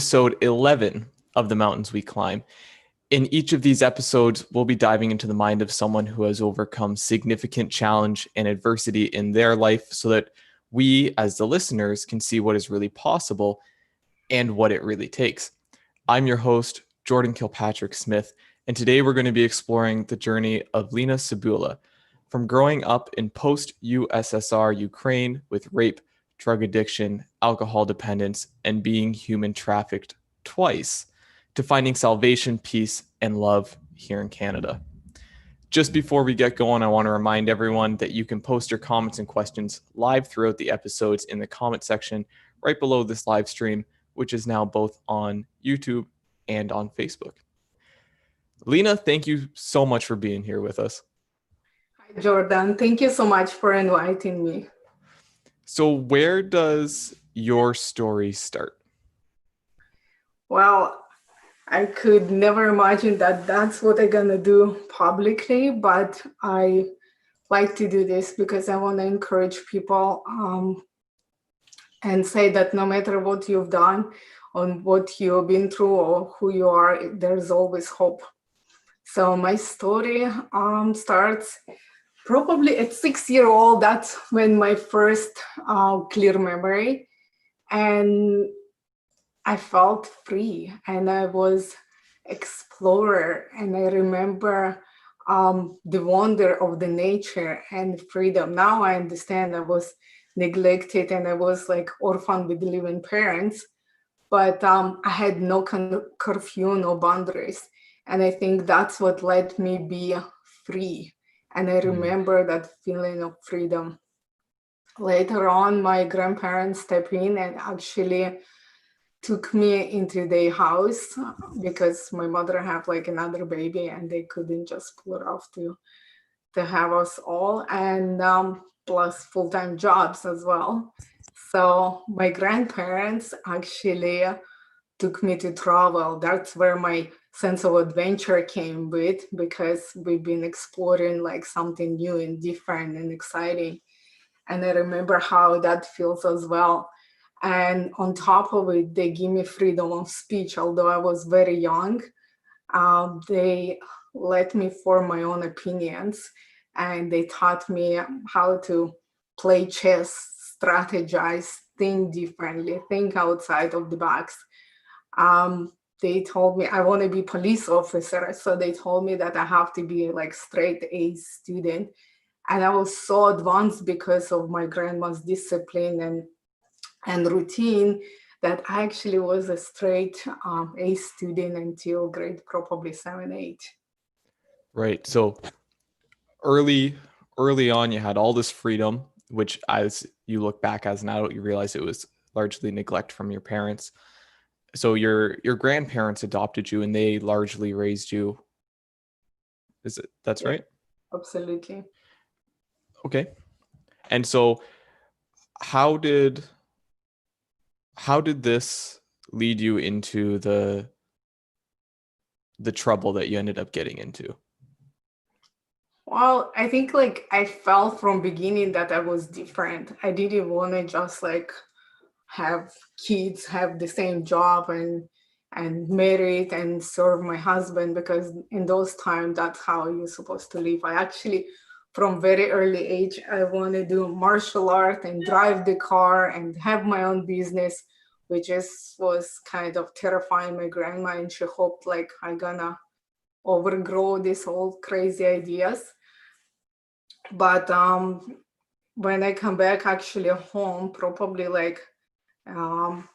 episode 11 of The Mountains We Climb. In each of these episodes, we'll be diving into the mind of someone who has overcome significant challenge and adversity in their life so that we, as the listeners, can see what is really possible and what it really takes. I'm your host, Jordan Kilpatrick Smith, and today we're going to be exploring the journey of Lena Cebula, from growing up in post-USSR Ukraine with rape, drug addiction, alcohol dependence, and being human trafficked twice, to finding salvation, peace, and love here in Canada. Just before we get going, I want to remind everyone that you can post your comments and questions live throughout the episodes in the comment section right below this live stream, which is now both on YouTube and on Facebook. Lena, thank you so much for being here with us. Hi, Jordan. Thank you so much for inviting me. So where does your story start? Well, I could never imagine that that's what I'm gonna do publicly, but I like to do this because I want to encourage people and say that no matter what you've done, on what you've been through or who you are, there's always hope. So my story starts probably at 6 years old. That's when my first clear memory, and I felt free, and I was explorer, and I remember the wonder of the nature and freedom. Now I understand I was neglected and I was like orphan with living parents, but I had no curfew, no boundaries. And I think that's what let me be free. And I remember that feeling of freedom. Later on, my grandparents stepped in and actually took me into their house because my mother had like another baby and they couldn't just pull her off to have us all, and plus full-time jobs as well. So my grandparents actually took me to travel. That's where my sense of adventure came with, because we've been exploring like something new and different and exciting. And I remember how that feels as well. And on top of it, they give me freedom of speech. Although I was very young, they let me form my own opinions, and they taught me how to play chess, strategize, think differently, think outside of the box. They told me I want to be police officer, so they told me that I have to be like straight A student, and I was so advanced because of my grandma's discipline and routine that I actually was a straight A student until grade probably 7, 8. Right. So early on, you had all this freedom, which as you look back as an adult, you realize it was largely neglect from your parents. So your grandparents adopted you and they largely raised you. That's right? Absolutely. Okay. And so how did this lead you into the trouble that you ended up getting into? Well, I think like I felt from beginning that I was different. I didn't want to just like have kids, have the same job and married and serve my husband, because in those times that's how you're supposed to live. I actually from very early age I want to do martial art and drive the car and have my own business, which was kind of terrifying my grandma, and she hoped like I gonna overgrow these old crazy ideas. But when I come back actually home, probably like um,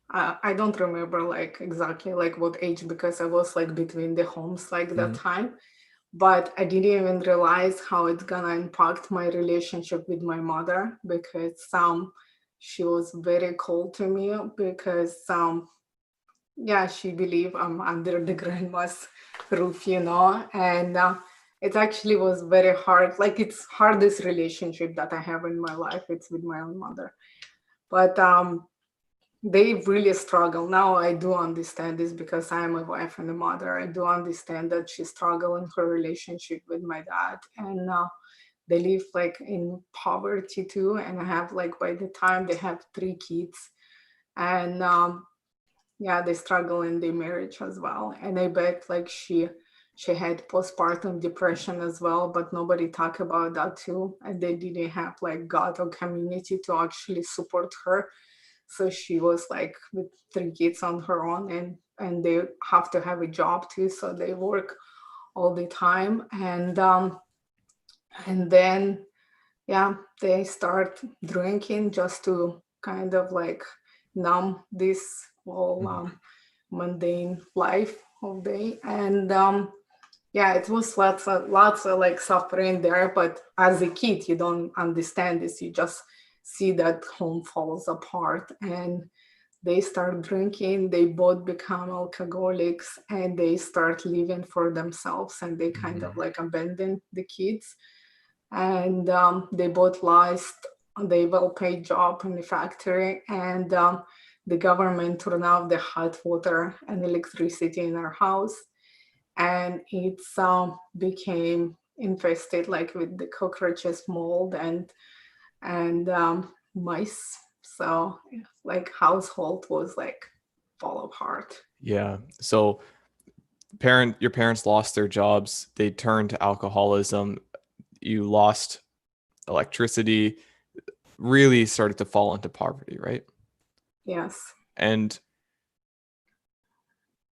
I don't remember like exactly like what age, because I was like between the homes like that time. But I didn't even realize how it's gonna impact my relationship with my mother, because she was very cold to me, because yeah, she believed I'm under the grandma's roof, and it actually was very hard. Like it's hardest relationship that I have in my life. It's with my own mother. But they really struggle. Now I do understand this because I am a wife and a mother. I do understand that she struggled in her relationship with my dad, and they live like in poverty too. And I have like by the time they have 3 kids, And yeah, they struggle in their marriage as well. And I bet like she had postpartum depression as well, but nobody talked about that too. And they didn't have like God or community to actually support her. So she was like with 3 kids on her own, and they have to have a job too, so they work all the time. And then yeah, they start drinking just to kind of like numb this whole Mhm. mundane life of day. And yeah, it was lots of like suffering there, but as a kid you don't understand this, you just see that home falls apart. And they start drinking, they both become alcoholics, and they start living for themselves, and they kind of Mhm. like abandon the kids. And they both lost their well-paid job in the factory. And the government turned off the hot water and electricity in our house, and it's became infested like with the cockroaches, mold, and mice. So like household was like fall apart. Yeah. So your parents lost their jobs, they turned to alcoholism, you lost electricity, really started to fall into poverty, right? Yes. And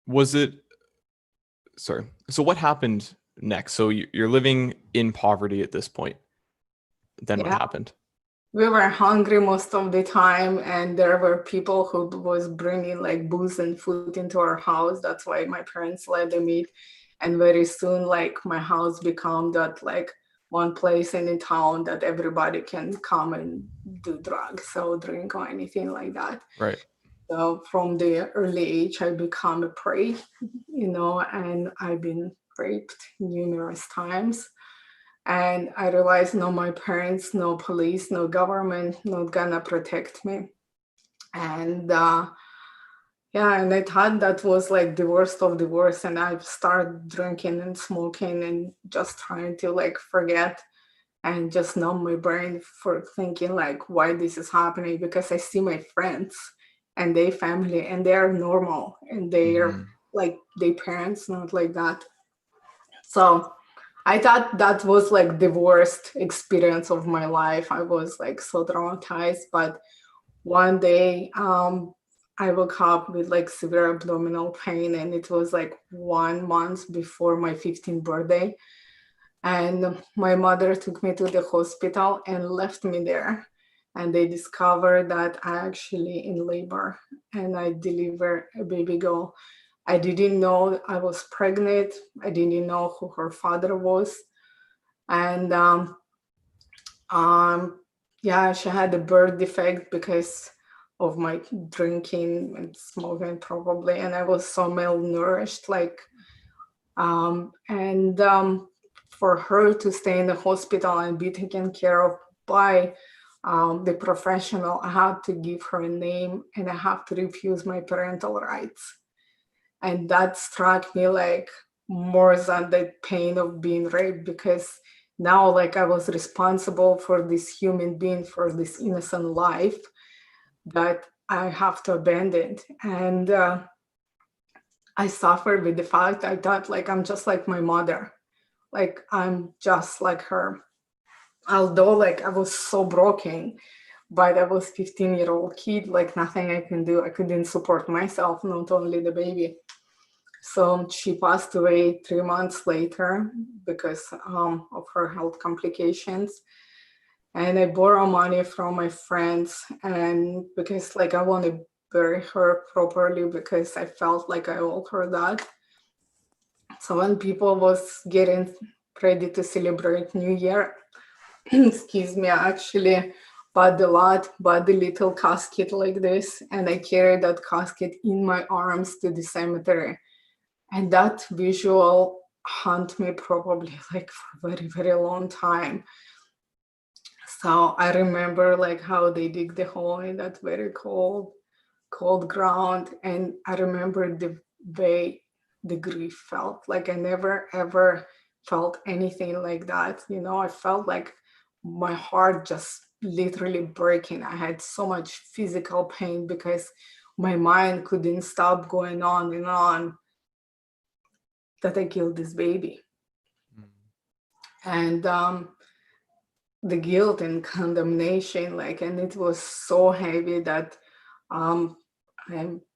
was it, sorry, so what happened next? So you're living in poverty at this point. Then what Yeah. happened? We were hungry most of the time, and there were people who was bringing like booze and food into our house. That's why my parents let them eat. And very soon, like my house become that like one place in the town that everybody can come and do drugs or drink or anything like that. Right. So from the early age, I become a prey, and I've been raped numerous times. And I realized no, my parents, no police, no government, not gonna protect me. And yeah, and I thought that was like the worst of the worst. And I started drinking and smoking and just trying to like forget and just numb my brain for thinking like why this is happening, because I see my friends and their family and they're normal and they're Hmm. like their parents not like that. So I thought that was like the worst experience of my life. I was like so traumatized. But one day I woke up with like severe abdominal pain, and it was like 1 month before my 15th birthday. And my mother took me to the hospital and left me there. And they discovered that I actually in labor, and I delivered a baby girl. I didn't know I was pregnant. I didn't know who her father was. And um, yeah, she had a birth defect because of my drinking and smoking probably. And I was so malnourished, like, and for her to stay in the hospital and be taken care of by the professional, I had to give her a name and I have to refuse my parental rights. And that struck me like more than the pain of being raped, because now like I was responsible for this human being, for this innocent life that I have to abandon. And I suffered with the fact I thought like I'm just like my mother, like I'm just like her. Although like I was so broken, but I was 15-year-old kid, like nothing I can do. I couldn't support myself, not only the baby. So she passed away 3 months later because of her health complications. And I borrow money from my friends, and because like I want to bury her properly because I felt like I owed her that. So when people was getting ready to celebrate New Year, excuse me, I actually bought the little casket like this, and I carried that casket in my arms to the cemetery. And that visual haunt me probably like for a very, very long time. So I remember like how they dig the hole in that very cold ground. And I remember the way the grief felt. Like I never ever felt anything like that. I felt like my heart just literally breaking. I had so much physical pain because my mind couldn't stop going on and on that I killed this baby. Mm. And the guilt and condemnation, like, and it was so heavy that I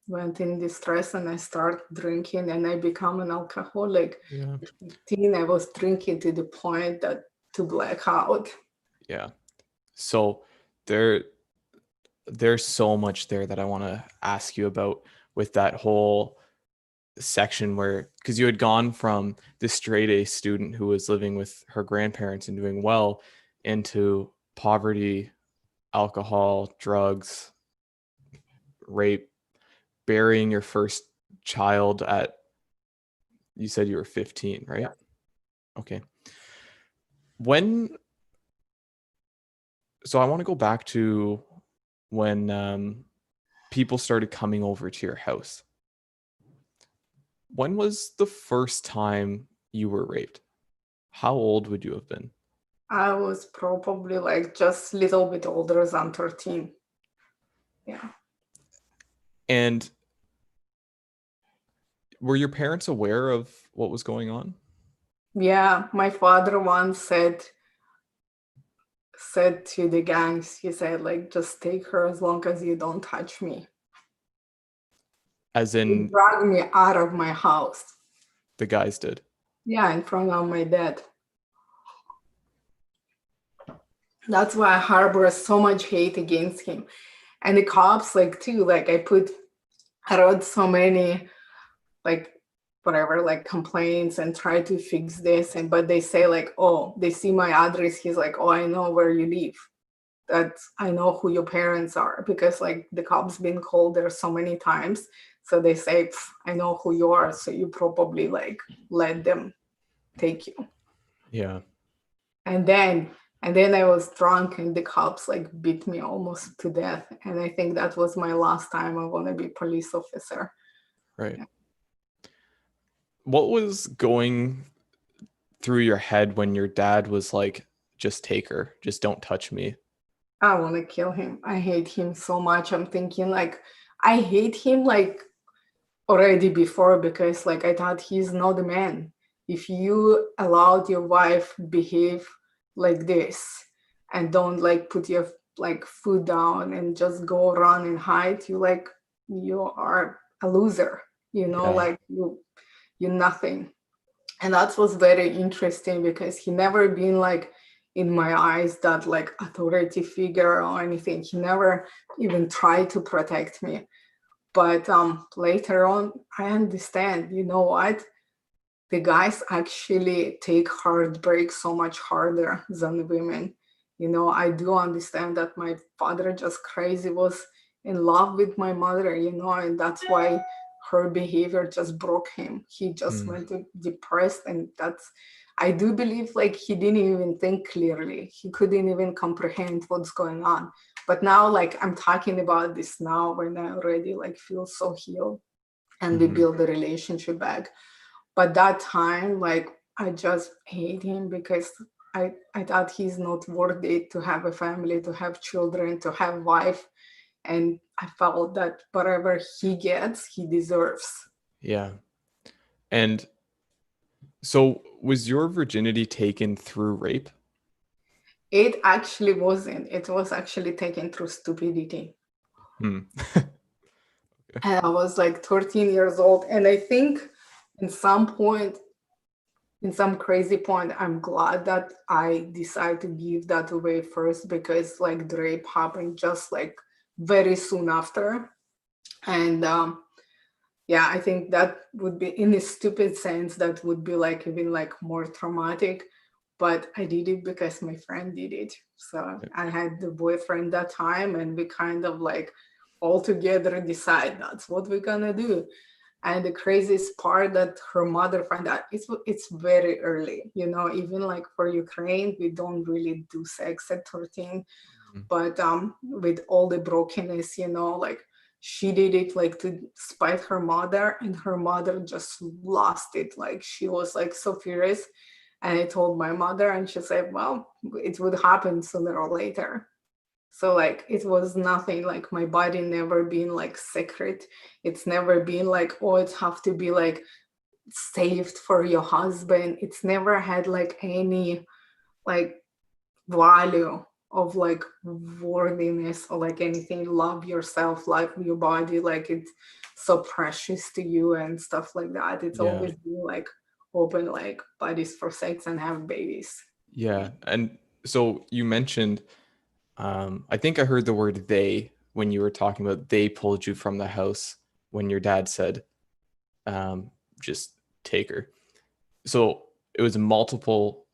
went in distress and I started drinking and I become an alcoholic. Yeah. At 15, I was drinking to the point that to black out. Yeah. So there's so much there that I want to ask you about with that whole section where, because you had gone from this straight A student who was living with her grandparents and doing well into poverty, alcohol, drugs, rape, burying your first child at, you said you were 15, right? Yeah. Okay. So I want to go back to when people started coming over to your house. When was the first time you were raped? How old would you have been? I was probably like just a little bit older than 13. Yeah. And were your parents aware of what was going on? Yeah, my father once said to the gangs, he said, like, just take her as long as you don't touch me. As He in dragged me out of my house. the guys did? Yeah, in front of my dad. That's why I harbor so much hate against him. And the cops, like, too, like, I wrote so many, like, whatever, like, complaints and try to fix this. But they say, like, oh, they see my address. He's like, oh, I know where you live. That I know who your parents are, because like the cops been called there so many times. So they say, I know who you are. So you probably like let them take you. Yeah. And then I was drunk and the cops like beat me almost to death. And I think that was my last time I want to be police officer. Right. What was going through your head when your dad was like, just take her, just don't touch me? I want to kill him. I hate him so much. I'm thinking like, I hate him like already before, because like I thought he's not the man. If you allowed your wife behave like this and don't like put your like foot down and just go run and hide, you are a loser, Yeah. like you nothing. And that was very interesting because he never been like in my eyes that like authority figure or anything. He never even tried to protect me. But later on, I understand, you know what? The guys actually take heartbreak so much harder than women. I do understand that my father just crazy was in love with my mother, and that's why her behavior just broke him. He just Mm. went depressed, and I do believe like he didn't even think clearly. He couldn't even comprehend what's going on. But now, like I'm talking about this now when I already like feel so healed and we Mhm. build the relationship back. But that time, like I just hate him because I thought he's not worthy to have a family, to have children, to have wife. And I felt that whatever he gets, he deserves. Yeah. And so was your virginity taken through rape? It actually wasn't. It was actually taken through stupidity. Hmm. And I was like 13 years old. And I think in some point, in some crazy point, I'm glad that I decided to give that away first, because like the rape happened just like very soon after. And yeah, I think that would be, in a stupid sense, that would be like even like more traumatic. But I did it because my friend did it. So I had the boyfriend that time, and we kind of like all together decide that's what we're gonna do. And the craziest part that her mother found out, it's very early, even like for Ukraine, we don't really do sex at 13. Mhm. But with all the brokenness, like she did it like to spite her mother, and her mother just lost it. Like she was like so furious. And I told my mother, and she said, well, it would happen sooner or later. So like it was nothing, like my body never been like secret. It's never been like, oh, it have to be like saved for your husband. It's never had like any like value of like worthiness or like anything. Love yourself, love your body, like it's so precious to you and stuff like that. It's Yeah. always been like open like bodies for sex and have babies. Yeah. And so you mentioned, I think I heard the word they when you were talking about they pulled you from the house when your dad said, just take her. So it was multiple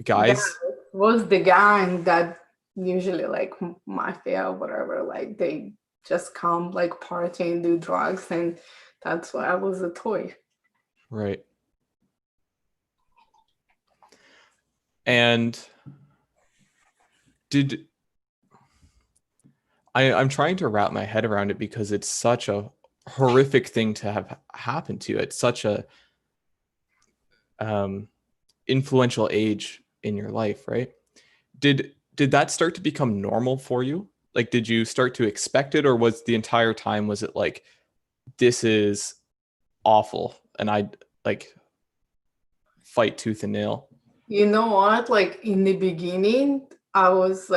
Yeah, guys. it was the gang that usually like mafia or whatever, like they just come like party and do drugs, and that's why I was a toy. Right. And did I'm trying to wrap my head around it because it's such a horrific thing to have happened to you at such a um, influential age in your life, right? Did that start to become normal for you? Like, did you start to expect it, or was the entire time was it like this is awful and I like fight tooth and nail? You know what? Like in the beginning, I was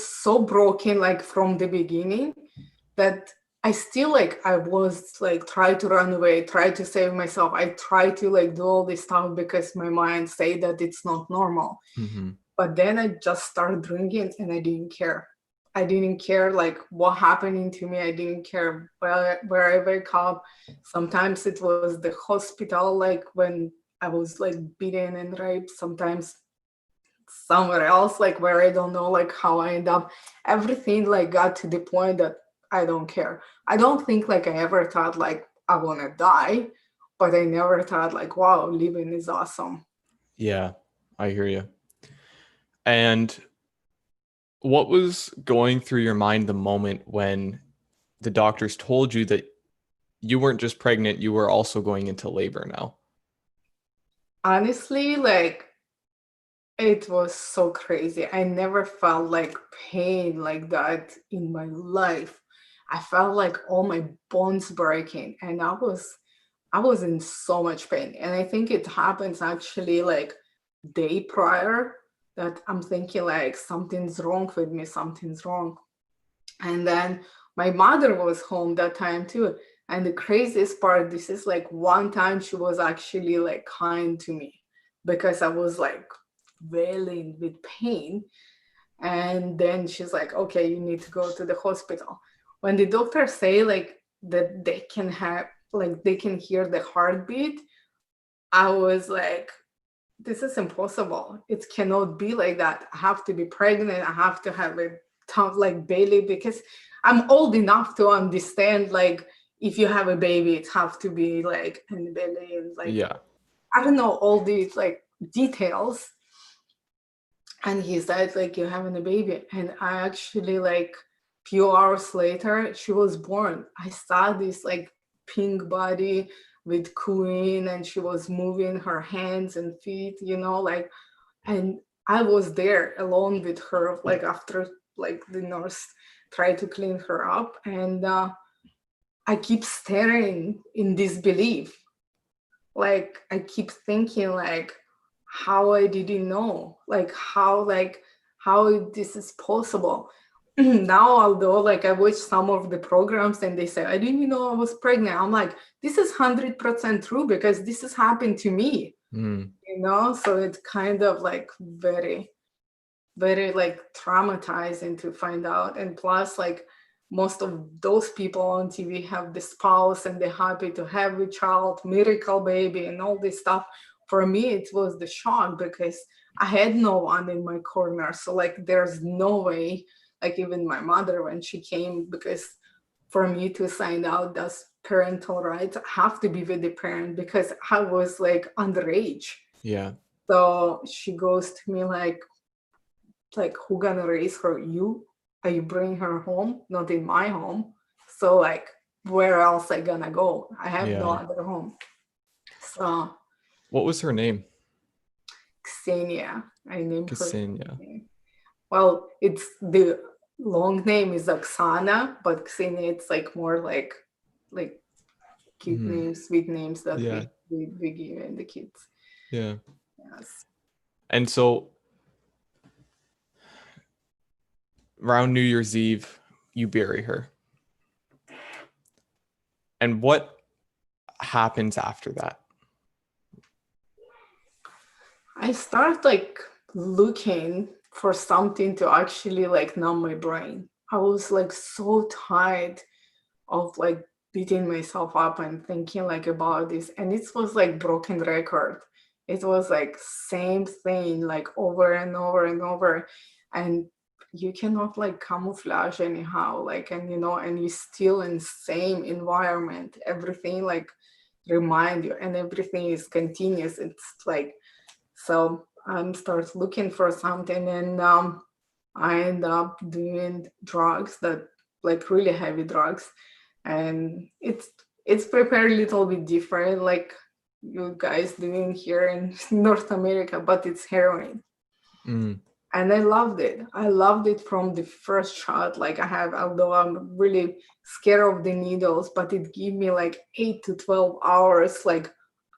so broken like from the beginning that I still like I was like try to run away, try to save myself. I try to like do all this stuff because my mind say that it's not normal. Mm-hmm. But then I just started drinking and I didn't care. I didn't care like what happening to me. I didn't care where I wake up. Sometimes it was the hospital, like when I was like beaten and raped. Sometimes somewhere else, like where I don't know like how I end up. Everything like got to the point that I don't care. I don't think like I ever thought like I wanna die, but I never thought like, wow, living is awesome. Yeah, I hear you. And what was going through your mind the moment when the doctors told you that you weren't just pregnant, you were also going into labor now? Honestly, like it was so crazy. I never felt like pain like that in my life. I felt like all my bones breaking and I was in so much pain. And I think it happens actually like day prior that I'm thinking like something's wrong with me, something's wrong. And then my mother was home that time too. And the craziest part, this is like one time she was actually like kind to me because I was like wailing with pain. And then she's like, okay, you need to go to the hospital. When the doctors say like that they can have like they can hear the heartbeat, I was like, this is impossible. It cannot be like that. I have to be pregnant. I have to have a like baby because I'm old enough to understand like if you have a baby, it have to be like in the belly and like Yeah. I don't know all these like details. And he said like you're having a baby, and I actually like few hours later she was born. I saw this like pink body with queen, and she was moving her hands and feet, you know, like, and I was there alone with her like after like the nurse tried to clean her up, and I keep staring in disbelief. Like I keep thinking like how I didn't know, like how this is possible. Now, although like I watch some of the programs and they say I didn't know I was pregnant, I'm like, this is 100% true because this has happened to me, Mm. you know. So it's kind of like very very like traumatizing to find out. And plus like most of those people on TV have the spouse and they're happy to have a child, miracle baby and all this stuff. For me it was the shock because I had no one in my corner. So like there's no way, like even my mother when she came, because for me to sign out that's parental rights, I have to be with the parent because I was like underage. Yeah. So she goes to me like who gonna raise her? You? Are you bring her home? Not in my home. So like where else I gonna go? I have no Yeah. other home. So What was her name? Xenia, I named her Ksenia. Xenia. Well, it's the long name is Oksana, but Ksenia, it's like more like cute Mhm. names, sweet names that Yeah. we give in the kids. Yeah. Yes. And so around New Year's Eve, you bury her. And what happens after that? I start like looking for something to actually like numb my brain. I was like so tired of like beating myself up and thinking like about this. And it was like broken record. It was like same thing like over and over and over. And you cannot like camouflage anyhow. Like and and you still in same environment. Everything like remind you and everything is continuous. It's like so I start looking for something and I end up doing drugs that like really heavy drugs and it's prepared a little bit different like you guys doing here in North America, but it's heroin. Mm. And I loved it from the first shot. Like I have, although I'm really scared of the needles, but it gave me like 8 to 12 hours like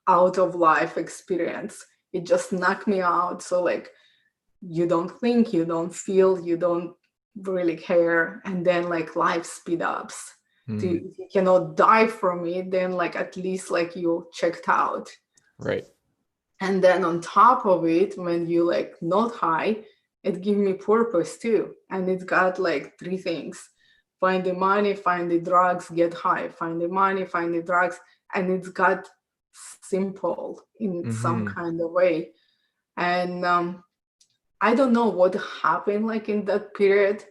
out of life experience. It just knocked me out. So like you don't think, you don't feel, you don't really care, and then like life speed ups. To Mm. if you cannot die from it, then like at least like you checked out. Right. And then on top of it, when you like not high, it give me purpose too. And it got like three things: find the money, find the drugs, get high. Find the money, find the drugs, and it's got simple in some Mm-hmm. kind of way. And I don't know what happened like in that period,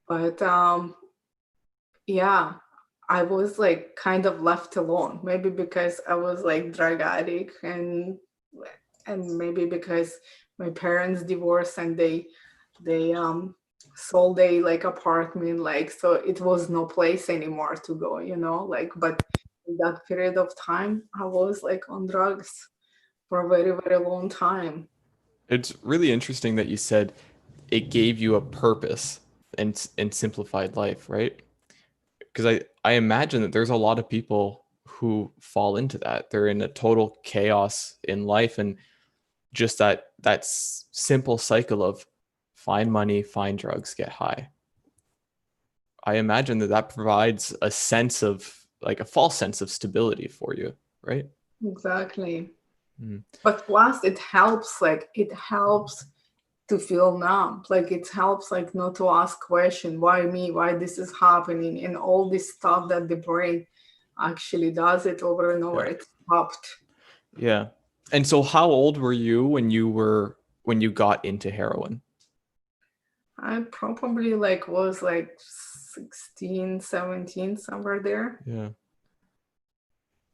but yeah, I was like kind of left alone. Maybe because I was like drug addict and maybe because my parents divorced and they sold a like apartment, like so it was no place anymore to go, like but in that period of time I was like on drugs for a very, very long time. It's really interesting that you said it gave you a purpose and simplified life, right? Because I imagine that there's a lot of people who fall into that. They're in a total chaos in life and just that simple cycle of find money, find drugs, get high. I imagine that that provides a sense of like a false sense of stability for you, right? Exactly. Mm. But plus it helps to feel numb. Like it helps like not to ask question, why me, why this is happening, and all this stuff that the brain actually does it over and over. Yeah. It stopped. Yeah. And so how old were you when you got into heroin? I probably like was like 16, 17, somewhere there. Yeah.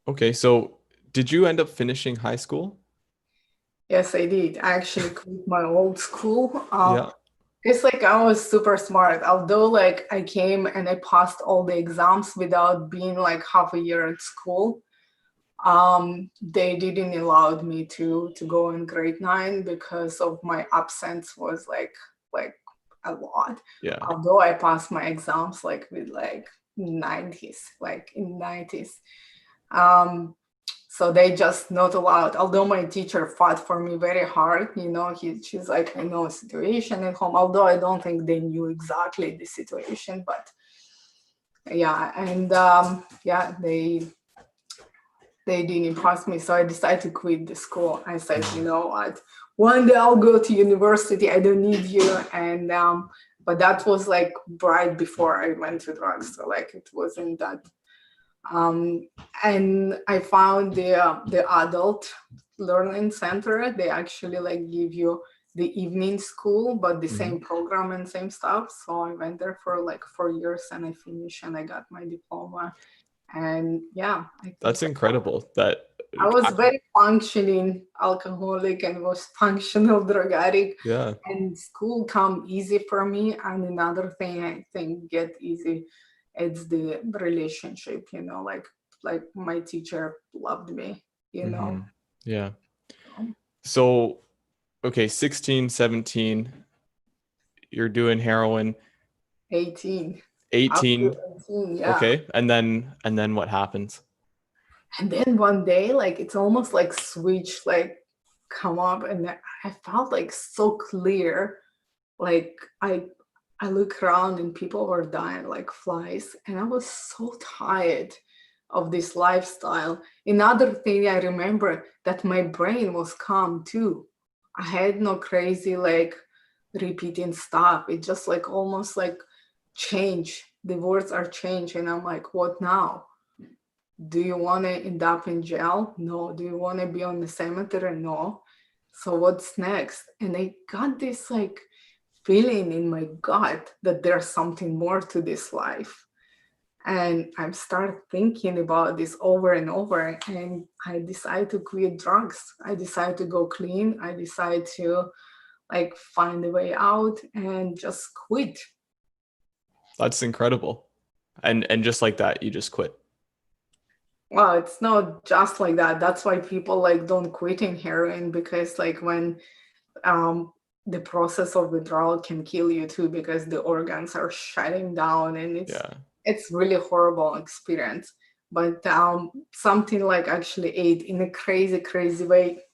Okay, so did you end up finishing high school? Yes, I did. I actually quit my old school. Yeah. It's like I was super smart. Although like I came and I passed all the exams without being like half a year at school. They didn't allow me to go in grade 9 because of my absence was like a lot. Yeah. Although I passed my exams like with like 90s, like in 90s. Um, so they just not allowed. Although my teacher fought for me very hard, she's like, I know situation at home. Although I don't think they knew exactly the situation, but yeah, and yeah, they didn't pass me, so I decided to quit the school. I said, you Mm. know what, one day I'll go to university. I don't need you. And but that was like right before I went to drugs, so like it wasn't that. Um, and I found the adult learning center. They actually like give you the evening school, but the Mhm. same program and same stuff. So I went there for like 4 years and I finished and I got my diploma. And yeah, I think That's incredible that I was very functioning alcoholic and was functional drug addict, yeah. and school come easy for me. And another thing I think get easy, it's the relationship, like my teacher loved me, you know. Hmm. Yeah. So, okay, 16, 17. you're doing heroin. 18. Up to 18. 18, yeah. Okay. And then what happens? And then one day, like it's almost like switch like come up, and I felt like so clear. Like I look around and people were dying like flies, and I was so tired of this lifestyle. Another thing I remember that my brain was calm too. I had no crazy like repeating stuff. It just like almost like change. The words are changed, and I'm like, what now? Do you want to end up in jail? No. Do you want to be on the cemetery? No. So what's next? And I got this like feeling in my gut that there's something more to this life. And I started thinking about this over and over, and I decided to quit drugs. I decided to go clean. I decided to like find a way out and just quit. That's incredible. And just like that, you just quit. Well, it's not just like that. That's why people like don't quitting heroin, because like when the process of withdrawal can kill you too, because the organs are shutting down, and Yeah. it's really horrible experience. But something like actually ate in a crazy way.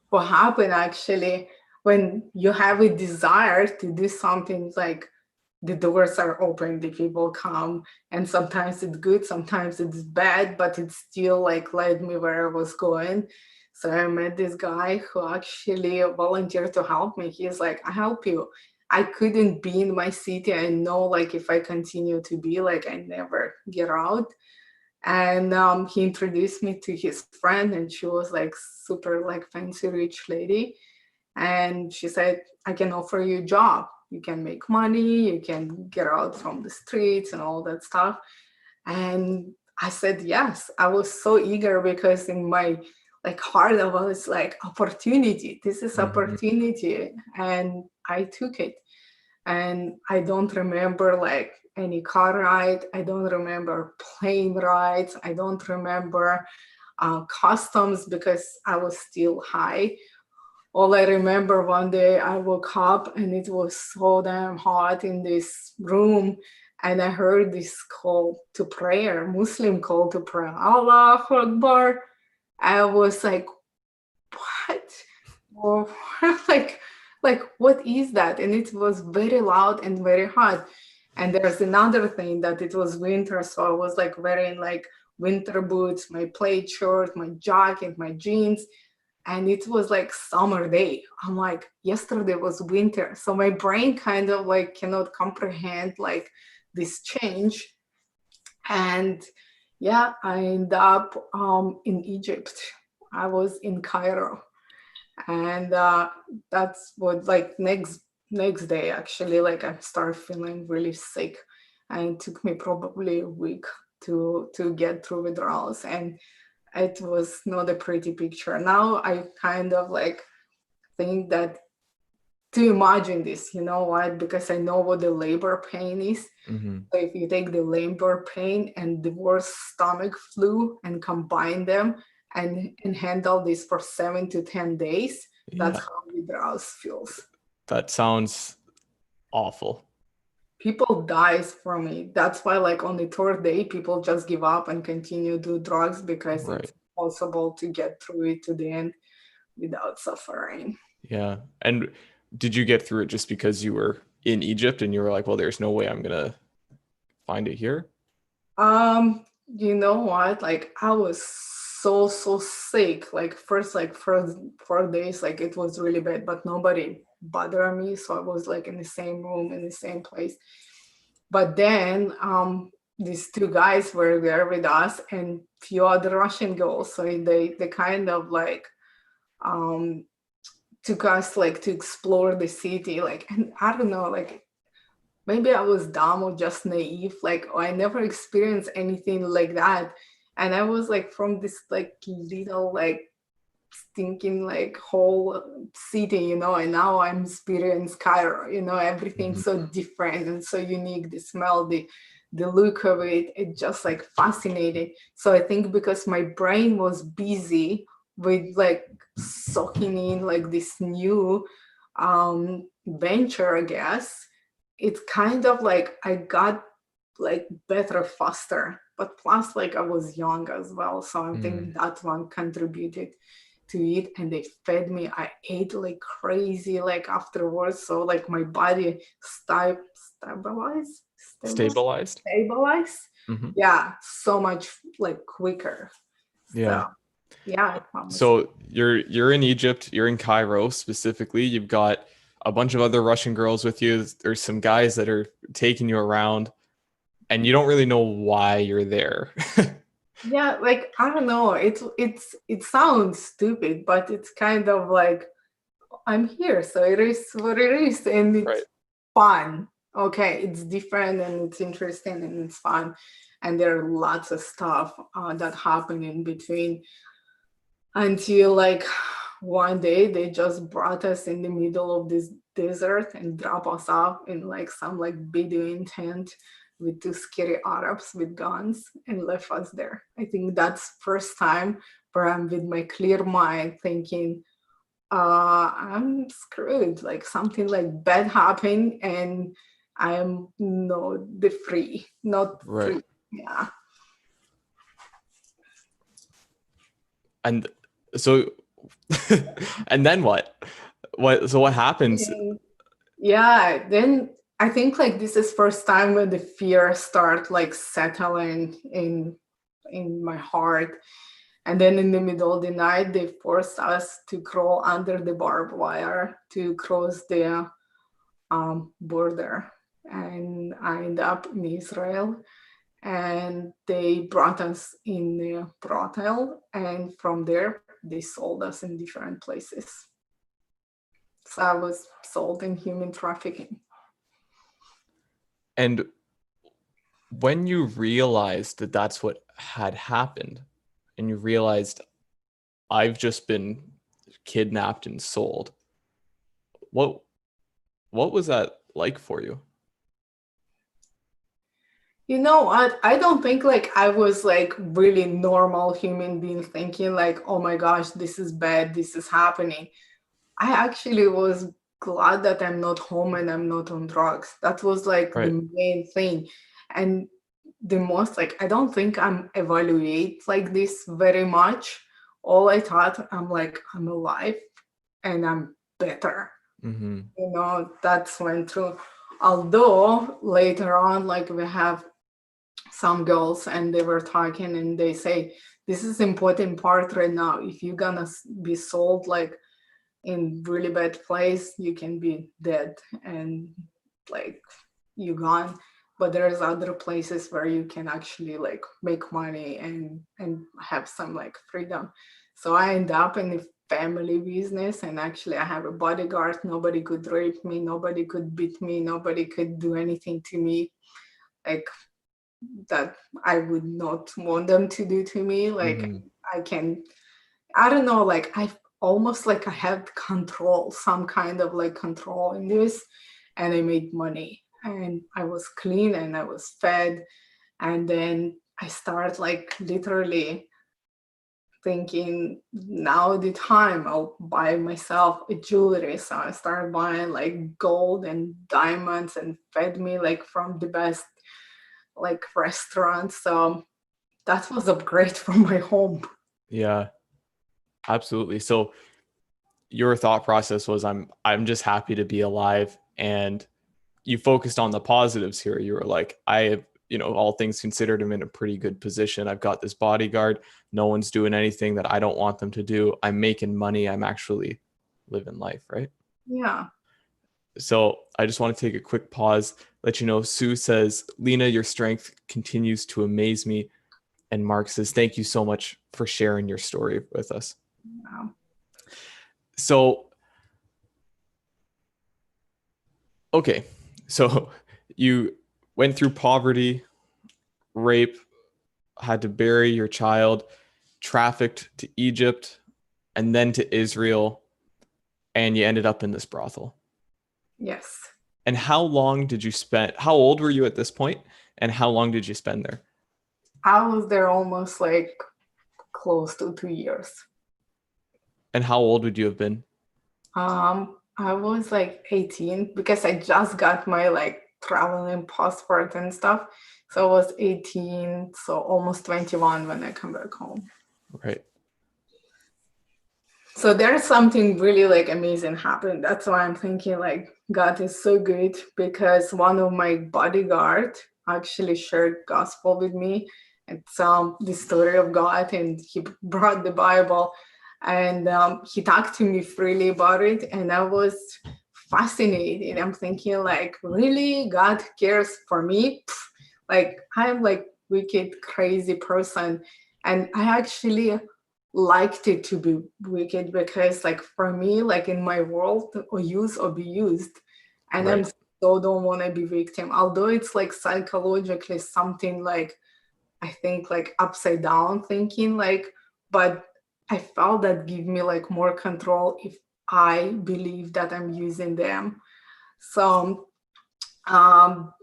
What happened actually when you have a desire to do something, like the doors are open, the people come, and sometimes it's good, sometimes it's bad, but it still like led me where I was going. So I met this guy who actually volunteered to help me. He's like, I help you. I couldn't be in my city. I know like if I continue to be like, I never get out. And he introduced me to his friend, and she was like super like fancy rich lady. And she said, I can offer you a job. You can make money, you can get out from the streets and all that stuff. And I said yes. I was so eager because in my like heart I was like, opportunity. This is Mhm. opportunity. And I took it. And I don't remember like any car ride. I don't remember plane rides. I don't remember customs because I was still high. All I remember, one day I woke up and it was so damn hot in this room, and I heard this call to prayer, Muslim call to prayer, Allahu Akbar. I was like, what? Oh, like, like what is that? And it was very loud and very hot. And there's another thing that it was winter, so I was like wearing like winter boots, my plaid shirt, my jacket, my jeans, and it was like summer day. I'm like, yesterday was winter, so my brain kind of like cannot comprehend like this change. And yeah, I ended up in Egypt. I was in Cairo, and that's what like next day actually, like I started feeling really sick, and it took me probably a week to get through withdrawals, and it was not a pretty picture. Now I kind of like think that to imagine this, you know what? Because I know what the labor pain is. Mhm. So if you take the labor pain and the worst stomach flu and combine them and handle this for 7 to 10 days, that's Yeah. how withdrawals feels. That sounds awful. People dies from it. That's why like on the third day, people just give up and continue to do drugs because Right. it's possible to get through it to the end without suffering. Yeah. And did you get through it just because you were in Egypt and you were like, well, there's no way I'm gonna find it here? You know what? Like I was so sick. Like first 4 days, like it was really bad, but nobody bothered me. So I was like in the same room in the same place. But then these two guys were there with us and few other Russian girls. So they kind of like um took us like to explore the city. Like, and I don't know, like maybe I was dumb or just naive. Like, oh, I never experienced anything like that. And I was like from this like little like stinking like whole city, you know, and now I'm experiencing Cairo, you know, everything's Mhm. so different and so unique. The smell, the look of it, it just like fascinated. So I think because my brain was busy with like soaking in like this new venture, I guess, it's kind of like I got like better faster, but plus like I was young as well, so I'm thinking that one contributed to it. And they fed me, I ate like crazy like afterwards, so like my body stabilized Stabilized. stabilized Mm-hmm. yeah, so much like quicker. So Yeah. yeah, I promise. So you're in Egypt, you're in Cairo specifically. You've got a bunch of other Russian girls with you. There's some guys that are taking you around, and you don't really know why you're there. Yeah, like I don't know, it sounds stupid, but it's kind of like I'm here, so it is what it is, and Right. it's fun. Okay, it's different and it's interesting and it's fun, and there are lots of stuff that happen in between until like one day they just brought us in the middle of this desert and drop us off in like some like Bedouin tent with two scary Arabs with guns and left us there. I think that's first time where I'm with my clear mind thinking, I'm screwed. Like something like bad happened and I am not Right. free. Yeah. And so and then what? So what happens? Yeah, then I think like this is first time when the fear start like settling in my heart. And then in the middle of the night, they forced us to crawl under the barbed wire to cross the border. And I ended up in Israel. And they brought us in a brothel. And from there, they sold us in different places. So I was sold in human trafficking. And when you realized that that's what had happened, and you realized I've just been kidnapped and sold, what what was that like for you? You know what? I don't think like I was like really normal human being thinking like, oh my gosh, this is bad, this is happening. I actually was glad that I'm not home and I'm not on drugs. That was like Right. the main thing. And the most like I don't think I'm evaluate like this very much. All I thought I'm like I'm alive and I'm better. Mm-hmm. You know, that's went through. Although later on, like we have some girls and they were talking and they say this is important part right now. If you're gonna be sold like in really bad place, you can be dead and like you gone. But there's other places where you can actually like make money and have some like freedom. So I end up in the family business, and actually I have a bodyguard. Nobody could rape me, nobody could beat me, nobody could do anything to me like that I would not want them to do to me. Like Mm-hmm. I can, I don't know, like I almost like I had control, some kind of like control in this, and I made money and I was clean and I was fed. And then I started like literally thinking now the time I'll buy myself a jewelry. So I started buying like gold and diamonds and fed me like from the best like restaurants. So that was upgrade from my home. Yeah, absolutely. So your thought process was I'm just happy to be alive, and you focused on the positives here. You were like, I have, all things considered, I'm in a pretty good position. I've got this bodyguard. No one's doing anything that I don't want them to do. I'm making money. I'm actually living life, right? Yeah. So I just want to take a quick pause, let you know Sue says, Lena, your strength continues to amaze me. And Mark says, thank you so much for sharing your story with us. Wow. So, okay. So you went through poverty, rape, had to bury your child, trafficked to Egypt, and then to Israel, and you ended up in this brothel. Yes. And how long did you spend? How old were you at this point, and how long did you spend there? I was there almost like close to 2 years. And how old would you have been? I was like 18 because I just got my like traveling passport and stuff. So I was 18, so almost 21 when I come back home. Right. So there's something really like amazing happened. That's why I'm thinking like God is so good, because one of my bodyguard actually shared gospel with me. It's the story of God, and he brought the Bible, and he talked to me freely about it, and I was fascinated. I'm thinking like, really, God cares for me? Pff, like I'm like wicked, crazy person, and I actually liked it to be wicked, because like for me, like in my world, or use or be used, and I'm Right. so don't want to be victim, although it's like psychologically something like I think like upside down thinking, like, but I felt that give me like more control if I believe that I'm using them. So um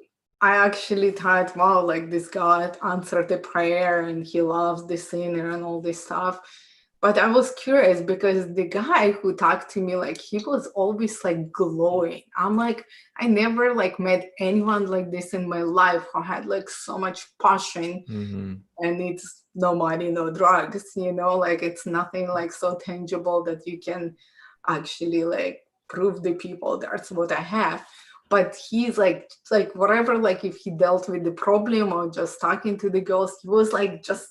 I actually thought, wow, like this God answered the prayer and he loves the sinner and all this stuff. But I was curious because the guy who talked to me, like he was always like glowing. I'm like, I never like met anyone like this in my life who had like so much passion, Mm-hmm. and it's no money, no drugs, like it's nothing like so tangible that you can actually like prove the people that's what I have. But he's like whatever, like if he dealt with the problem or just talking to the girls, he was like just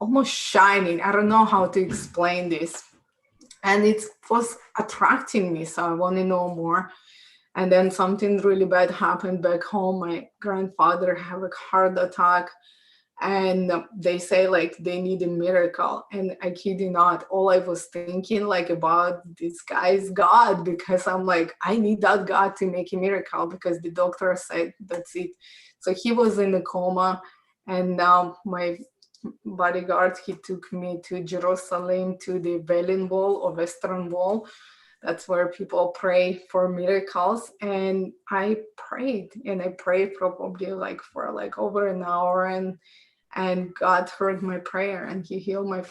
almost shining. I don't know how to explain this. And it was attracting me, so I want to know more. And then something really bad happened back home. My grandfather had a heart attack, and they say like they need a miracle, and I kid you not, all I was thinking like about this guy's God, because I'm like, I need that God to make a miracle, because the doctor said that's it. So he was in a coma, and my bodyguard, he took me to Jerusalem, to the Wailing Wall or Western Wall. That's where people pray for miracles. And I prayed, and I prayed probably like for like over an hour, and God heard my prayer, and he healed my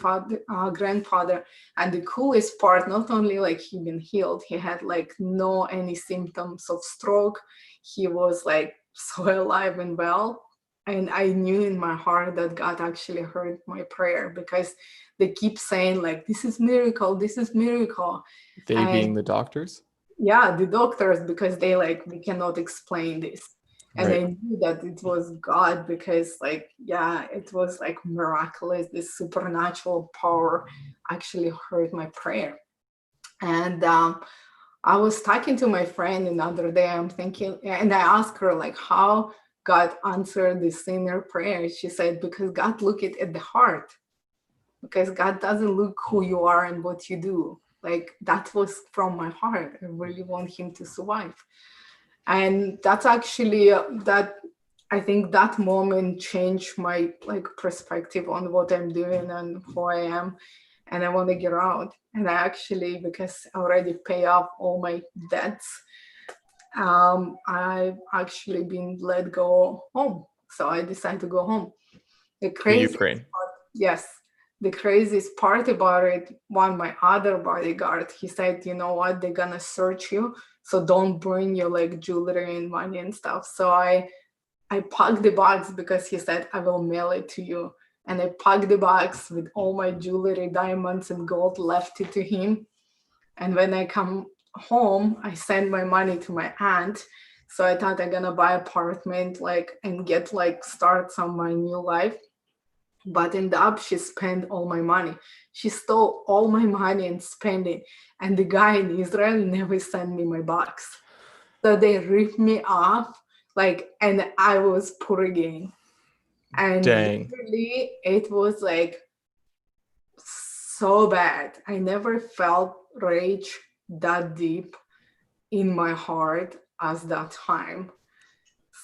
grandfather. And the coolest part, not only like he been healed, he had like no any symptoms of stroke. He was like so alive and well. And I knew in my heart that God actually heard my prayer, because they keep saying like, this is miracle, this is miracle. They And being the doctors? yeah, the doctors, because they like, we cannot explain this. And I Right. knew that it was God, because like, yeah, it was like miraculous. This supernatural power actually heard my prayer. And I was talking to my friend another day. I'm thinking, and I asked her like how God answered the sinner prayer. She said, because God looked at the heart, because God doesn't look who you are and what you do. Like that was from my heart. I really want him to survive. And that's actually that I think that moment changed my like perspective on what I'm doing and who I am, and I want to get out. And I actually, because I already pay off all my debts, I've actually been let go home. So I decided to go home. The To craziest Ukraine. part, yes, the craziest part about it, one my other bodyguard, he said, you know what, they're gonna search you, so don't bring your like jewelry and money and stuff. So I packed the bags, because he said I will mail it to you. And I packed the bags with all my jewelry, diamonds and gold, left it to him. And when I come home, I send my money to my aunt. So I thought I'm gonna buy apartment like and get like start some my new life. But in the up, she spent all my money. She stole all my money and spent it. And the guy in Israel never sent me my box. So they ripped me off, like, and I was poor again. And Dang. literally, it was like so bad. I never felt rage that deep in my heart as that time.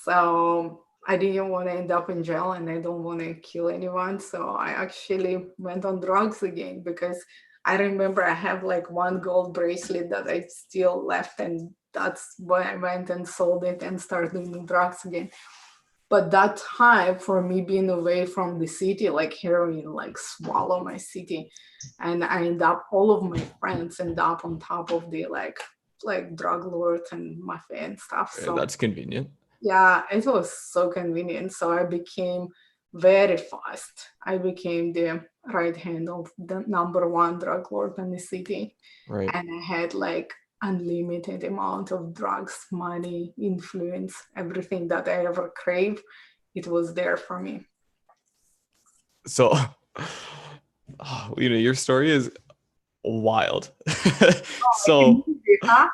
So I didn't want to end up in jail, and I don't want to kill anyone. So I actually went on drugs again, because I remember I have like one gold bracelet that I still left, and that's why I went and sold it and started doing drugs again. But that time for me being away from the city, like heroin, like swallow my city. And I end up, all of my friends end up on top of the like like drug lord and mafia and stuff. So That's convenient. yeah, it was so convenient. So I became very fast. I became the right hand of the number one drug lord in the city. Right. And I had like unlimited amount of drugs, money, influence, everything that I ever crave. It was there for me. So, your story is wild. So, Movie, huh?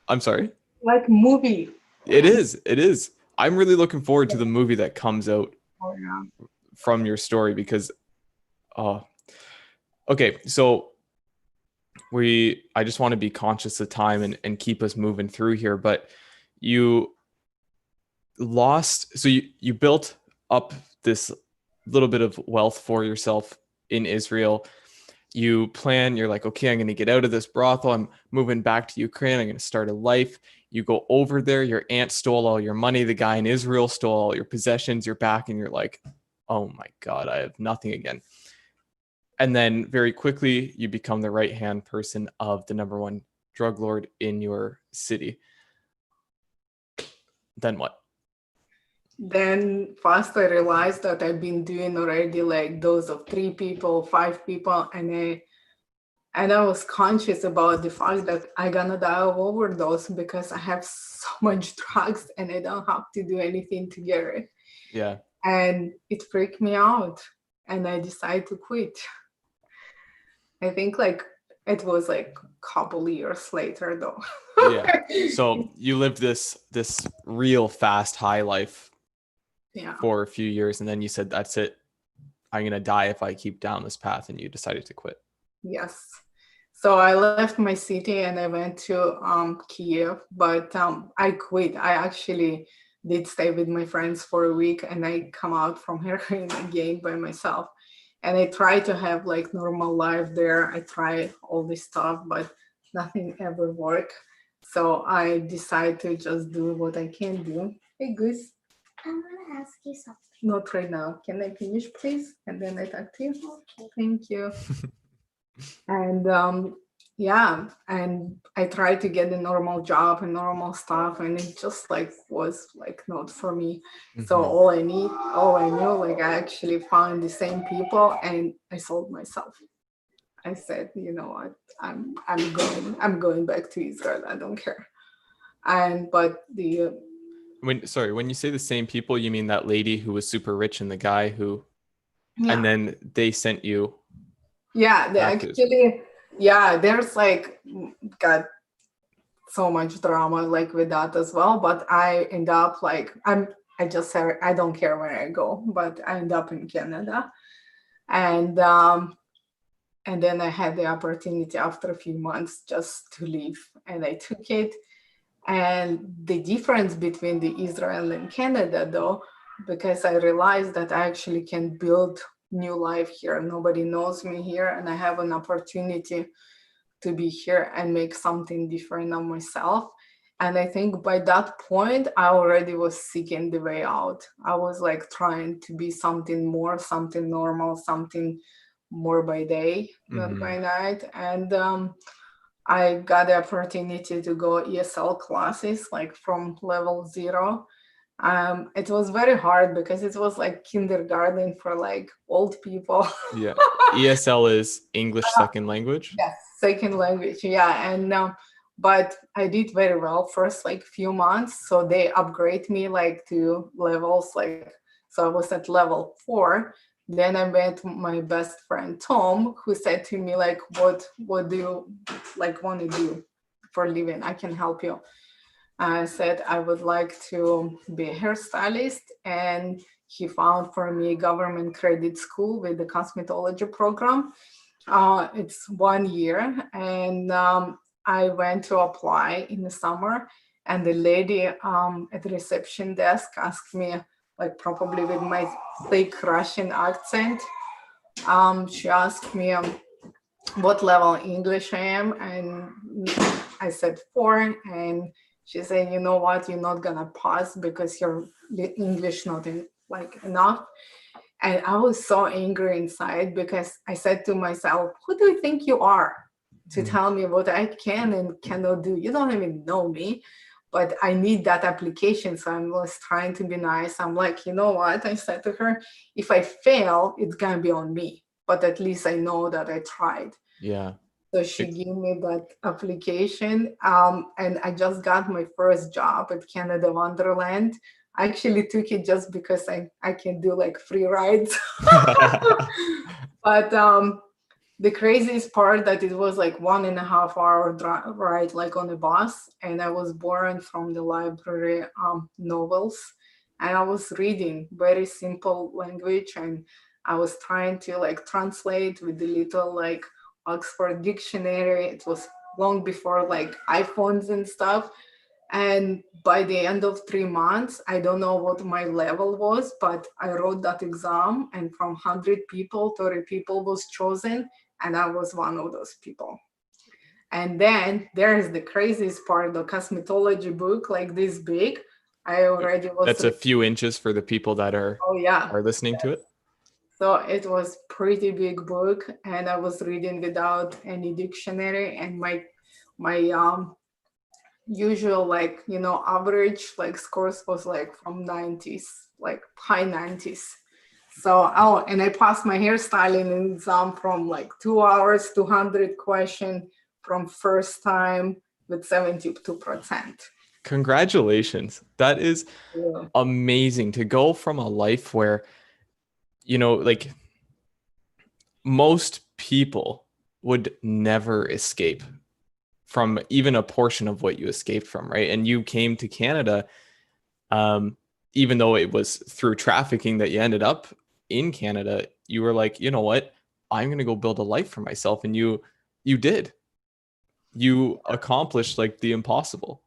I'm sorry. Like movie. It is. It is. I'm really looking forward to the movie that comes out Oh yeah. from your story because, uh, okay. So I just want to be conscious of time and keep us moving through here. But you lost, so you built up this little bit of wealth for yourself in Israel. You're like, okay, I'm going to get out of this brothel. I'm moving back to Ukraine. I'm going to start a life. You go over there. Your aunt stole all your money. The guy in Israel stole all your possessions. You're back and you're like, oh my God, I have nothing again. And then very quickly, you become the right-hand person of the number one drug lord in your city. Then what? Then fast I realized that I've been doing already like those of 3 people, 5 people, and I was conscious about the fact that I'm gonna die of overdose because I have so much drugs and I don't have to do anything to get it. Yeah. And it freaked me out and I decided to quit. I think like it was like a couple years later though. Yeah. So you lived this real fast high life Yeah. for a few years, and then you said, that's it. I'm gonna die if I keep down this path, and you decided to quit. Yes. So I left my city and I went to Kiev, but I quit. I actually did stay with my friends for a week and I come out from heroin again by myself. And I try to have like normal life there. I try all this stuff, but nothing ever worked. So I decide to just do what I can do. Hey, Goose. I want to ask you something. Not right now. Can I finish, please? And then I talk to you. Okay. Thank you. And yeah, and I tried to get a normal job and normal stuff, and it just like was like not for me. So all I knew, like I actually found the same people, and I sold myself. I said, you know what, I'm going back to Israel. I don't care. And but the When you say the same people, you mean that lady who was super rich and the guy who, yeah. and then they sent you. Yeah, they actually, yeah, there's like got so much drama like with that as well. But I end up like I just said I don't care where I go, but I end up in Canada, and then I had the opportunity after a few months just to leave, and I took it. And the difference between the Israel and Canada, though, because I realized that I actually can build new life here. Nobody knows me here, and I have an opportunity to be here and make something different of myself. And I think by that point, I already was seeking the way out. I was like trying to be something more, something normal, something more by day, not by night. And I got the opportunity to go ESL classes, like from level 0. It was very hard because it was like kindergarten for like old people. Yeah. ESL is English second language. Yes, second language. Yeah, and but I did very well first like few months. So they upgrade me like to levels like, so I was at level 4. Then I met my best friend Tom, who said to me like, what do you like want to do for a living? I can help you. I said I would like to be a hairstylist, and he found for me government credit school with the cosmetology program. It's 1 year, and I went to apply in the summer, and the lady at the reception desk asked me, like probably with my thick Russian accent, she asked me what level English I am, and I said 4, and she said, you know what, you're not gonna pass because your English not like enough. And I was so angry inside because I said to myself, who do you think you are? to tell me what I can and cannot do. You don't even know me, but I need that application. So I was trying to be nice. I'm like, you know what? I said to her, if I fail, it's gonna be on me. But at least I know that I tried. Yeah. So she gave me that application, and I just got my first job at Canada Wonderland. I actually took it just because I can do like free rides. But the craziest part that it was like 1.5 hour ride, like on a bus, and I was borrowing from the library novels, and I was reading very simple language, and I was trying to like translate with the little like Oxford dictionary. It was long before like iPhones and stuff. And by the end of 3 months, I don't know what my level was, but I wrote that exam, and from 100 people, 30 people was chosen, and I was one of those people. And then there's the craziest part, the cosmetology book, like this big. I already was, That's a few inches for the people that oh yeah. are listening to it. So it was pretty big book, and I was reading without any dictionary, and my usual, like, average like scores was like from 90s, like high 90s. So, oh, and I passed my hairstyling exam from like 2 hours, 200 question from first time with 72%. Congratulations. That is Yeah. amazing to go from a life where, like most people would never escape from even a portion of what you escaped from, right? And you came to Canada, even though it was through trafficking that you ended up in Canada, you were like, you know what? I'm going to go build a life for myself. And you did. You accomplished like the impossible.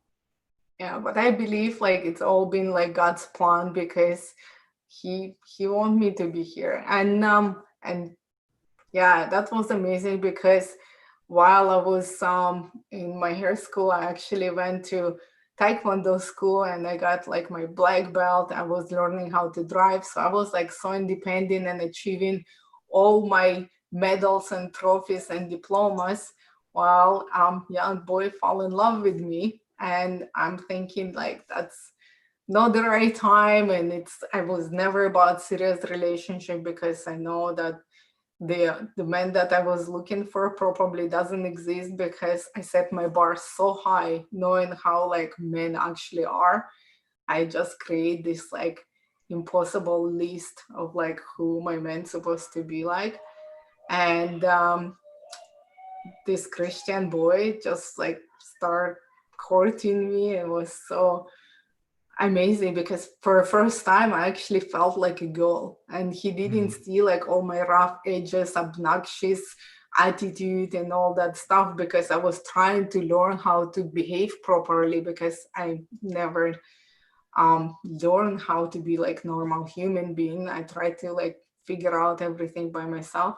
Yeah, but I believe like it's all been like God's plan, because he want me to be here. And yeah, that was amazing, because while I was in my hair school, I actually went to Taekwondo school, and I got like my black belt. I was learning how to drive. So I was like so independent and achieving all my medals and trophies and diplomas, while young boy fall in love with me. And I'm thinking like that's not the right time, and I was never about serious relationship, because I know that the man that I was looking for probably doesn't exist, because I set my bar so high, knowing how like men actually are. I just create this like impossible list of like who my man's supposed to be like. And this Christian boy just like start courting me. It was so amazing, because for the first time I actually felt like a girl, and he didn't see like all my rough edges, obnoxious attitude and all that stuff, because I was trying to learn how to behave properly, because I never learned how to be like normal human being. I tried to like figure out everything by myself,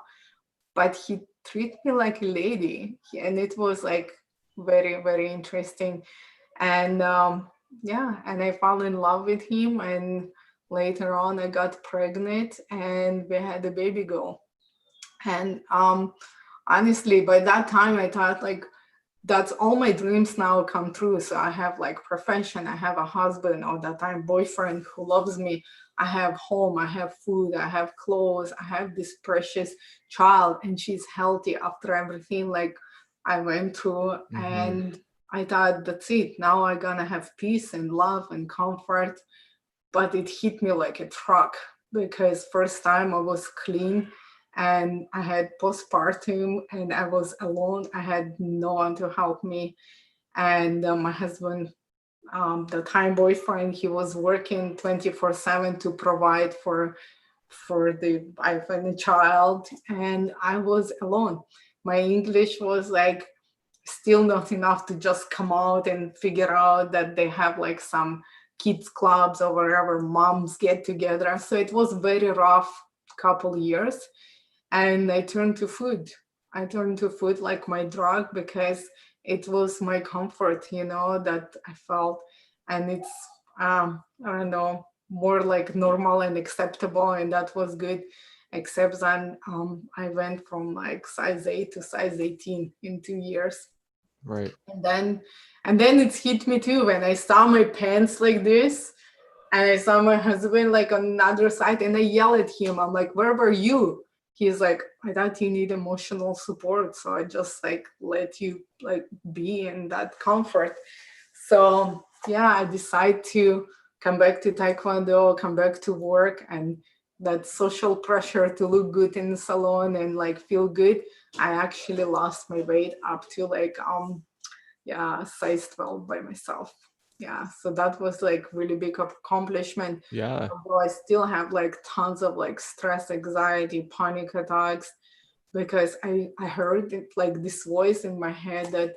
but he treated me like a lady, and it was like very, very interesting. And yeah, and I fell in love with him, and later on I got pregnant, and we had a baby girl. And honestly, by that time I thought like that's all my dreams now come true. So I have like profession, I have a husband, or that time boyfriend who loves me, I have home, I have food, I have clothes, I have this precious child, and she's healthy after everything like I went through. And I thought that's it, now I'm gonna have peace and love and comfort. But it hit me like a truck, because first time I was clean, and I had postpartum, and I was alone. I had no one to help me. And my husband, the time boyfriend, he was working 24/7 to provide for the wife and the child, and I was alone. My English was like still not enough to just come out and figure out that they have like some kids clubs or wherever moms get together. So it was very rough couple years, and I turned to food. I turned to food like my drug, because it was my comfort, that I felt. And it's I don't know, more like normal and acceptable, and that was good. except then I went from like size 8 to size 18 in 2 years. Right. And then it hit me too when I saw my pants like this, and I saw my husband like on another side, and I yelled at him. I'm like, "Where were you?" He's like, "I thought you need emotional support, so I just like let you like be in that comfort." So yeah, I decided to come back to Taekwondo, come back to work, and that social pressure to look good in the salon and like feel good. I actually lost my weight up to like yeah, size 12 by myself. Yeah, so that was like really big accomplishment. Yeah. Although I still have like tons of like stress, anxiety, panic attacks, because I heard it, like this voice in my head that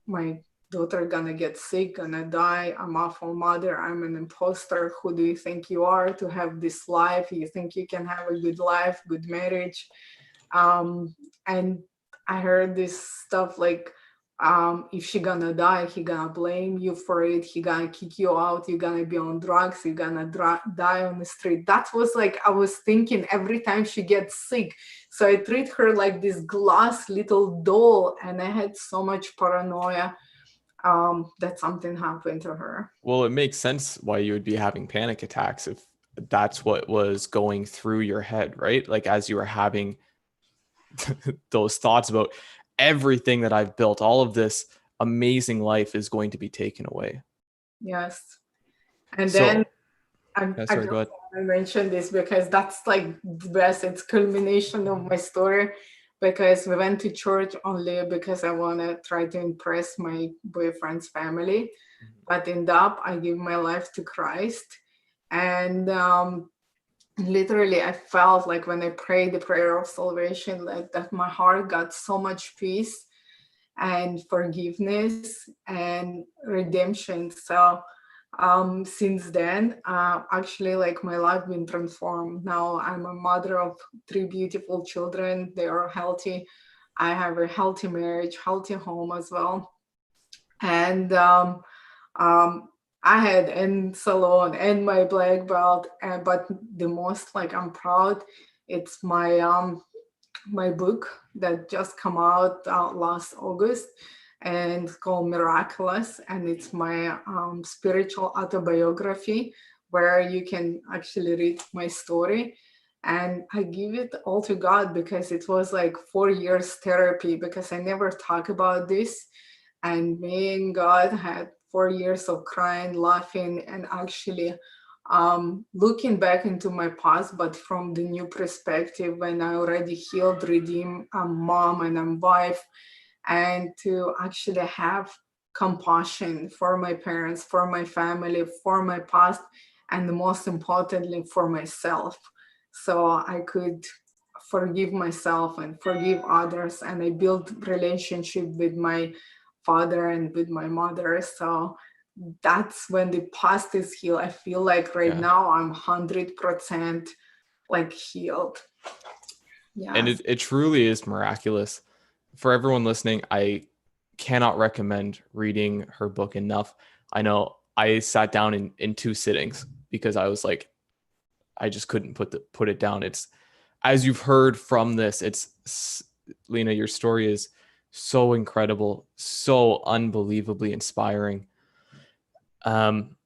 my daughter gonna get sick, gonna die, I'm awful mother, I'm an imposter, who do you think you are to have this life, you think you can have a good life, good marriage. And I heard this stuff like, if she gonna die, he gonna blame you for it, he gonna kick you out, you're gonna be on drugs, you're gonna die on the street. That was like I was thinking every time she gets sick. So I treat her like this glass little doll, and I had so much paranoia that something happened to her. Well, it makes sense why you would be having panic attacks if that's what was going through your head, right? Like as you were having those thoughts about everything that I've built, all of this amazing life is going to be taken away. Yes. And then So, I sorry, just go ahead. want to mention this because that's like the best, it's culmination of my story, because we went to church only because I want to try to impress my boyfriend's family. But in that, I give my life to Christ. And literally, I felt like when I prayed the prayer of salvation, like that my heart got so much peace and forgiveness and redemption. So since then, actually, like my life been transformed. Now I'm a mother of 3 beautiful children. They are healthy. I have a healthy marriage, healthy home as well. And um, I had in salon and my black belt, but the most like I'm proud, it's my book that just come out last August, and it's called Miraculous, and it's my spiritual autobiography where you can actually read my story. And I give it all to God because it was like 4 years therapy, because I never talk about this. And me and God had 4 years of crying, laughing, and actually looking back into my past, but from the new perspective when I already healed, redeemed, I'm mom and I'm wife, and to actually have compassion for my parents, for my family, for my past, and most importantly, for myself. So I could forgive myself and forgive others, and I built relationship with my father and with my mother. So that's when the past is healed. I feel like right Yeah. now I'm 100% like healed. And Yes. it truly is miraculous. For everyone listening, I cannot recommend reading her book enough. I know I sat down in 2 sittings because I was like, I just couldn't put it down. It's, as you've heard from this, it's, Lena, your story is so incredible, so unbelievably inspiring. Um,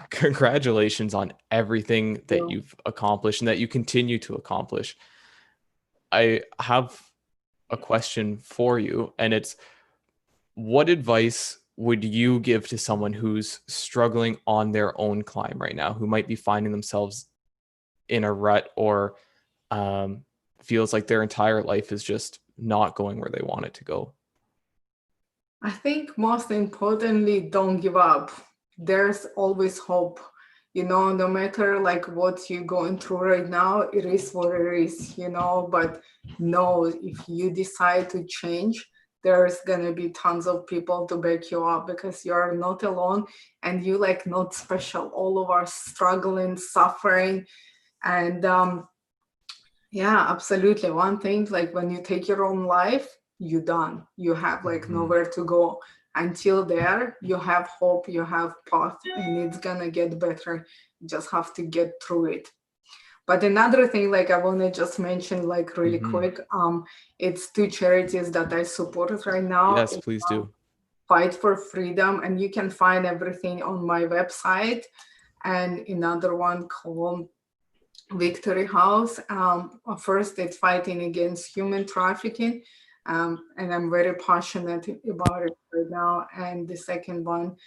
Congratulations on everything that So you've accomplished and that you continue to accomplish. I have a question for you, and it's, what advice would you give to someone who's struggling on their own climb right now, who might be finding themselves in a rut, or feels like their entire life is just not going where they want it to go? I think most importantly, don't give up. There's always hope. No matter like what you're going through right now, it is what it is, but no, if you decide to change, there's gonna be tons of people to back you up, because you're not alone, and you like not special. All of us struggling, suffering. And yeah, absolutely. One thing, like when you take your own life, you done. You have like nowhere to go. Until there, you have hope, you have path, and it's gonna get better. You just have to get through it. But another thing, like I want to just mention, like really Mhm. quick, it's two charities that I support right now. Yes, please do. Fight for Freedom, and you can find everything on my website. And another one called Victory House. First, it's fighting against human trafficking, and I'm very passionate about it right now. And the second one,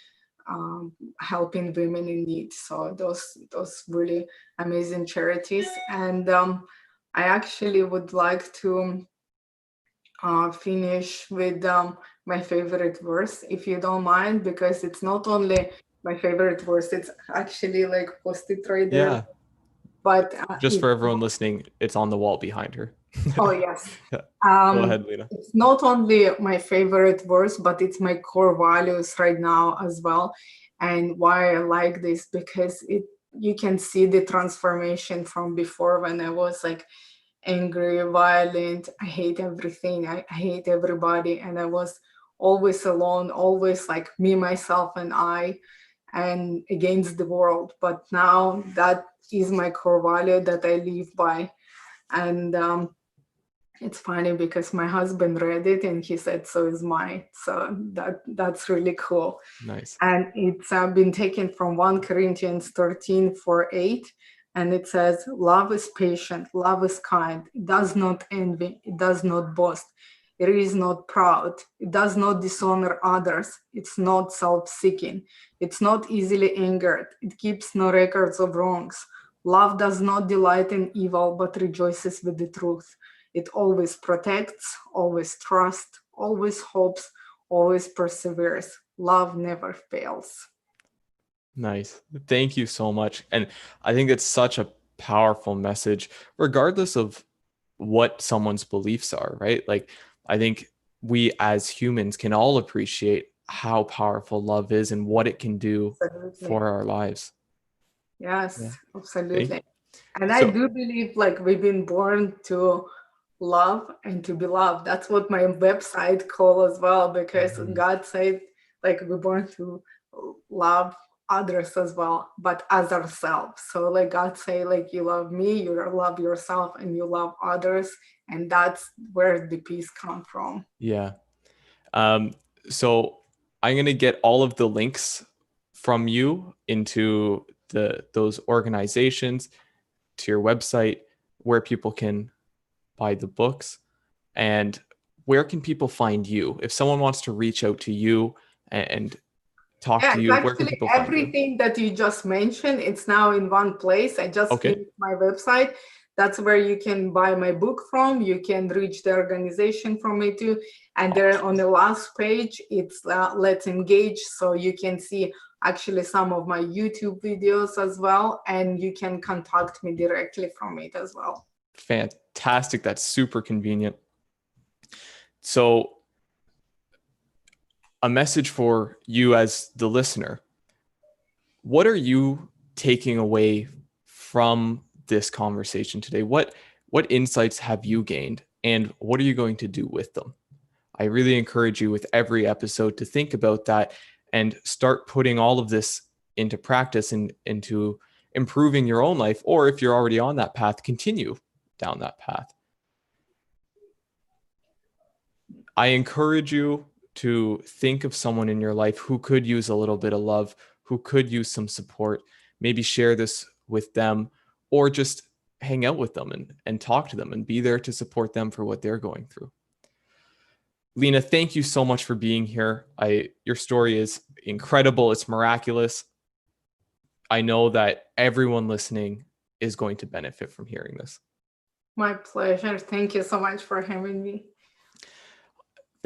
helping women in need. So those really amazing charities. And I actually would like to finish with my favorite verse, if you don't mind, because it's not only my favorite verse, it's actually like posted right there. Yeah. But Just for everyone listening, it's on the wall behind her. oh yes, Yeah. Go um, ahead, Lena. it's not only my favorite verse, but it's my core values right now as well. And why I like this, because it you can see the transformation from before, when I was like angry, violent. I hate everything. I hate everybody. And I was always alone, always like me, myself, and I, and against the world. But now that is my core value that I live by. And it's funny because my husband read it and he said, so is mine. So that's really cool. Nice. And it's been taken from 1 Corinthians 13:4-8. And it says, love is patient, love is kind, it does not envy, it does not boast, it is not proud, it does not dishonor others, it's not self-seeking, it's not easily angered, it keeps no records of wrongs. Love does not delight in evil, but rejoices with the truth. It always protects, always trusts, always hopes, always perseveres. Love never fails. Nice. Thank you so much. And I think it's such a powerful message, regardless of what someone's beliefs are, right? Like, I think we as humans can all appreciate how powerful love is and what it can do Absolutely. for our lives. Yeah. Yes, Thank absolutely. And I so do believe like we've been born to love and to be loved. That's what my website call as well, because Mhm. God said like we're born to love others as well, but as ourselves. So like God say like you love me, you love yourself, and you love others, and that's where the peace come from. Yeah. Um, so I'm gonna get all of the links from you into those organizations, to your website, where people can buy the books, and where can people find you if someone wants to reach out to you and talk Yeah, to it's you. Where can actually people find you? everything that you just mentioned. It's now in one place. I just Okay. finished my website. That's where you can buy my book from. You can reach the organization from it too. And there on the last page, it's Let's Engage. So you can see actually some of my YouTube videos as well. And you can contact me directly from it as well. Fantastic. That's super convenient. So, a message for you as the listener. What are you taking away from this conversation today? What insights have you gained, and what are you going to do with them? I really encourage you with every episode to think about that and start putting all of this into practice and into improving your own life. Or if you're already on that path, continue down that path. I encourage you to think of someone in your life who could use a little bit of love, who could use some support. Maybe share this with them, or just hang out with them and talk to them and be there to support them for what they're going through. Lena, thank you so much for being here. Your story is incredible. It's miraculous. I know that everyone listening is going to benefit from hearing this. My pleasure. Thank you so much for having me.